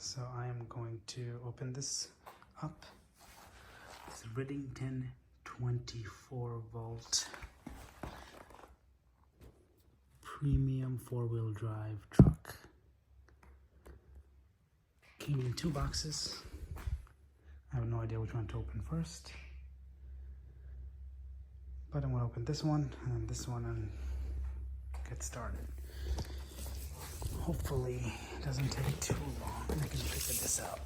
So I am going to open this up. It's RIDINGTON 24 volt premium 4-wheel drive truck. Came in 2 boxes. I have no idea which one to open first, but I'm going to open this one and this one and get started. Hopefully it doesn't take too long and I can figure this out.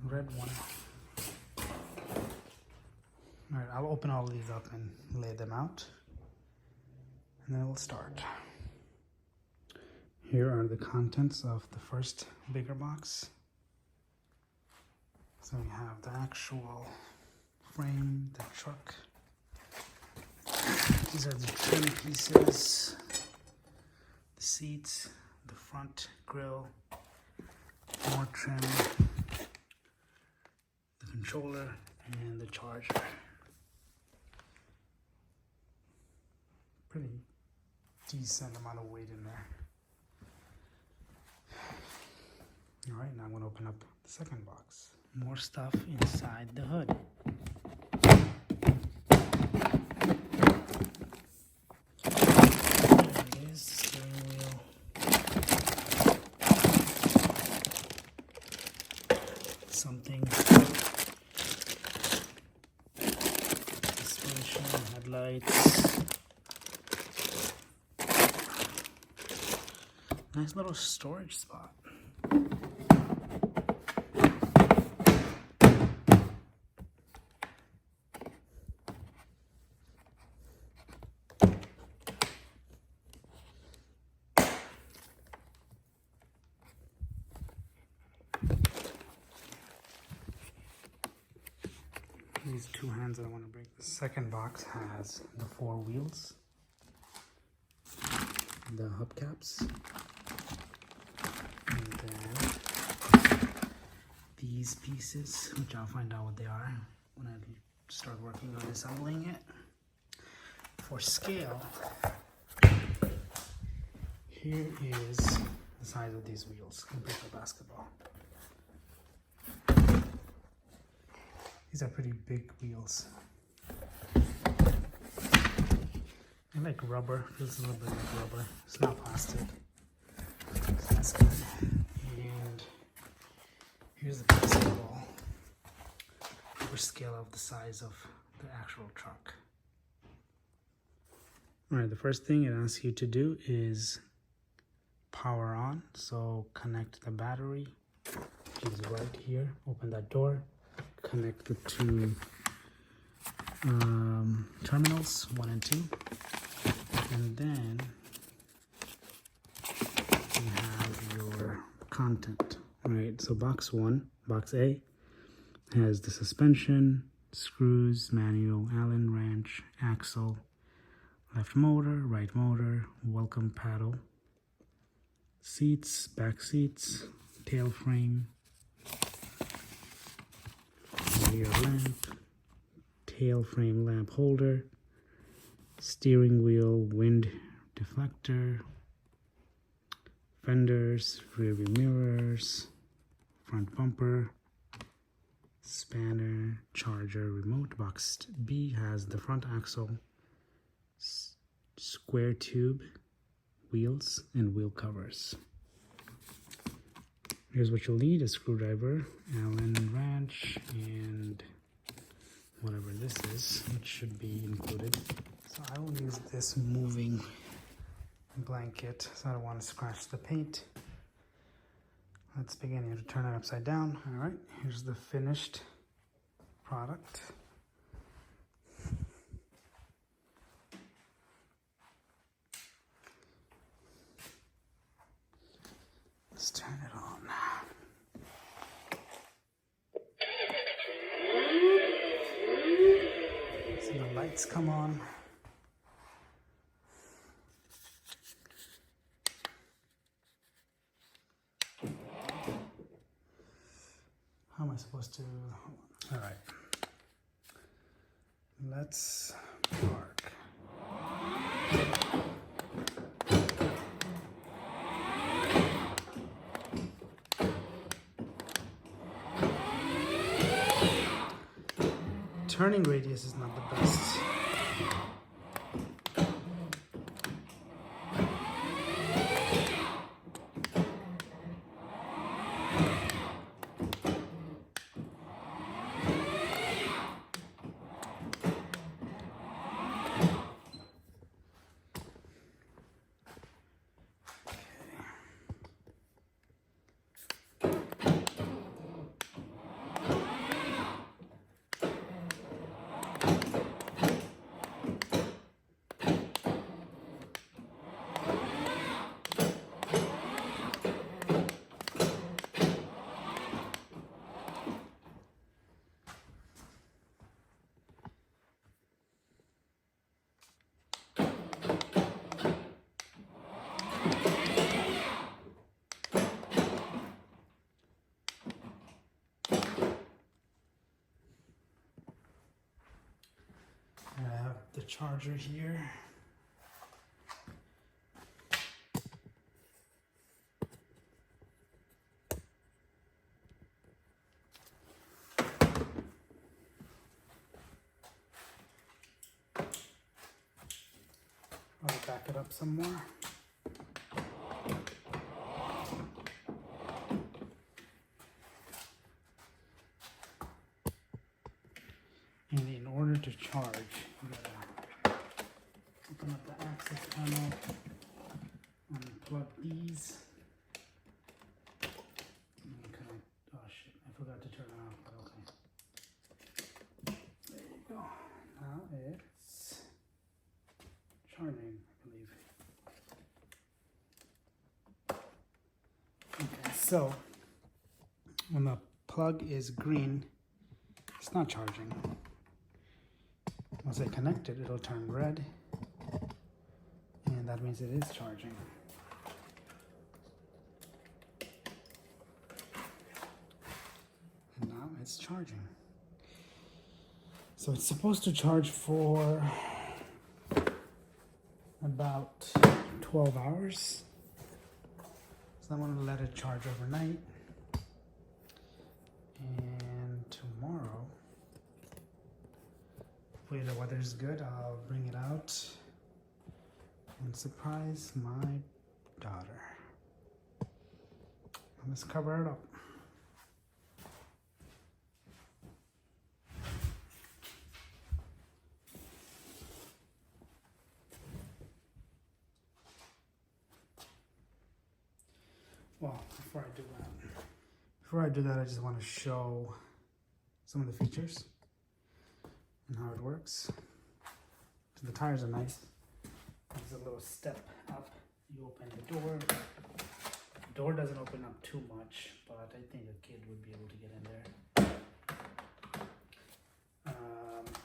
Red one. Alright, I'll open all these up and lay them out, and then we'll start. Here are the contents of the first bigger box. So we have the actual frame, the truck. These are the trim pieces, the seats, the front grille, more trim, the controller, and the charger. Pretty decent amount of weight in there. All right, now I'm going to open up the second box. More stuff inside the hood. There it is, steering wheel. Something. Suspension, headlights. Nice little storage spot. These 2 hands that I want to break. The second box has the 4 wheels, the hubcaps, and then these pieces, which I'll find out what they are when I start working on assembling it. For scale, here is the size of these wheels compared to a basketball. These are pretty big wheels. I like rubber, feels a little bit like rubber. It's not plastic, so that's good. And here's the basketball for scale of the size of the actual truck. All right, the first thing it asks you to do is power on. So connect the battery. It's right here. Open that door. Connect the 2 terminals, 1 and 2, and then you have your content. All right, so box A has the suspension, screws, manual, Allen wrench, axle, left motor, right motor, welcome paddle, seats, back seats, tail frame, rear lamp, tail frame lamp holder, steering wheel, wind deflector, fenders, rear view mirrors, front bumper, spanner, charger, remote. Box B has the front axle, square tube, wheels, and wheel covers. Here's what you'll need: a screwdriver, Allen wrench, and whatever this is, which should be included. So I will use this moving blanket, so I don't want to scratch the paint. Let's begin. You have to turn it upside down. All right, here's the finished product. Let's turn it on. See the lights come on. How am I supposed supposed to... All right. Let's park. Turning radius is not the best. I have the charger here. I'll back it up some more. And in order to charge, you gotta open up the access panel, unplug these. And connect. Oh shit, I forgot to turn it on, but okay. There you go. Now it's charging, I believe. Okay, so when the plug is green, it's not charging. Once I connect it, it'll turn red, and that means it is charging. And now it's charging. So it's supposed to charge for about 12 hours. So I'm gonna let it charge overnight. And tomorrow, hopefully the weather's good, I'll bring it out and surprise my daughter. Let's cover it up. Well, before I do that, I just want to show some of the features and how it works. So the tires are nice. There's a little step up. You open the door. The door doesn't open up too much, but I think a kid would be able to get in there.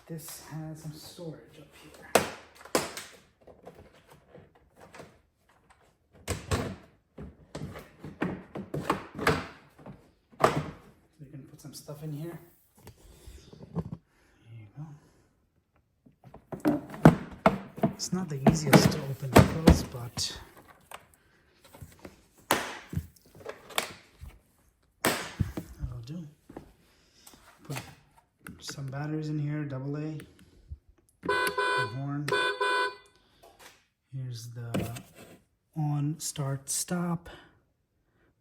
This has some storage up here. Some stuff in here. There you go. It's not the easiest to open and close, but that'll do. Put some batteries in here, AA. The horn. Here's the on, start, stop.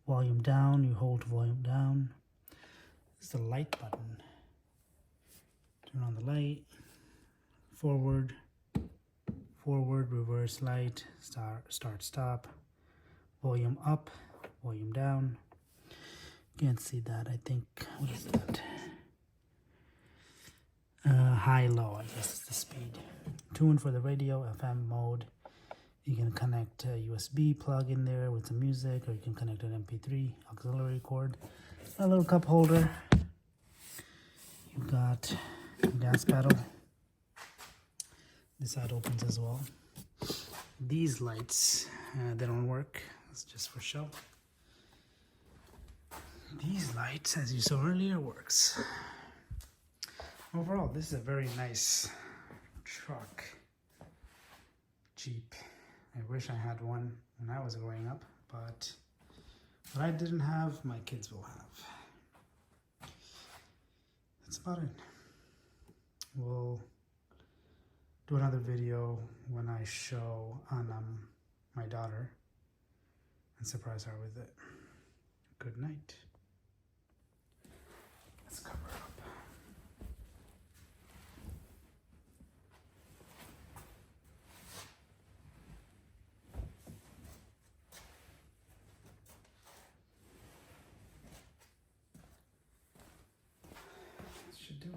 Volume down, you hold volume down. The light button. Turn on the light. Forward, reverse light, start, stop. Volume up, volume down. Can't see that, I think. What is that? High, low, I guess is the speed. Tune for the radio, FM mode. You can connect a USB plug in there with some music, or you can connect an MP3 auxiliary cord. A little cup holder. You've got gas pedal. This side opens as well. These lights, they don't work. It's just for show. these lights, as you saw earlier, works. Overall, this is a very nice truck. Jeep. I wish I had one when I was growing up, but what I didn't have, my kids will have. That's about it. We'll do another video when I show Anam, my daughter, and surprise her with it. Good night. Let's cover it up. Should do it.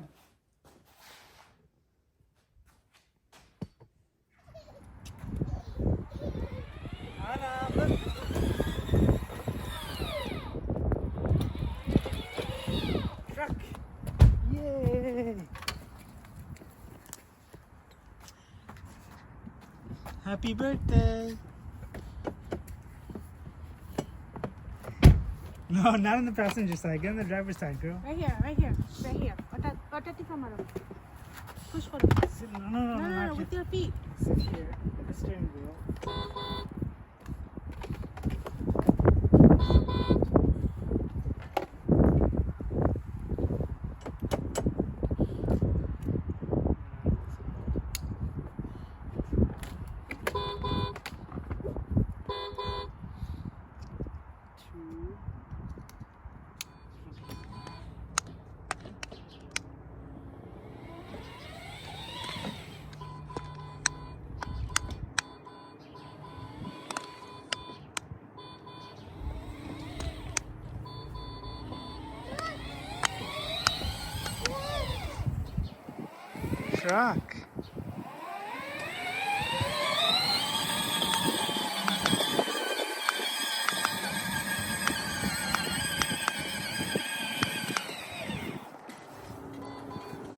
Truck! Yay! Happy birthday! No, not on the passenger side. Get on the driver's side, girl. Right here, right here, right here. Patati ka madam. Push for it. No, with your feet. Sit here. The steering wheel. Truck.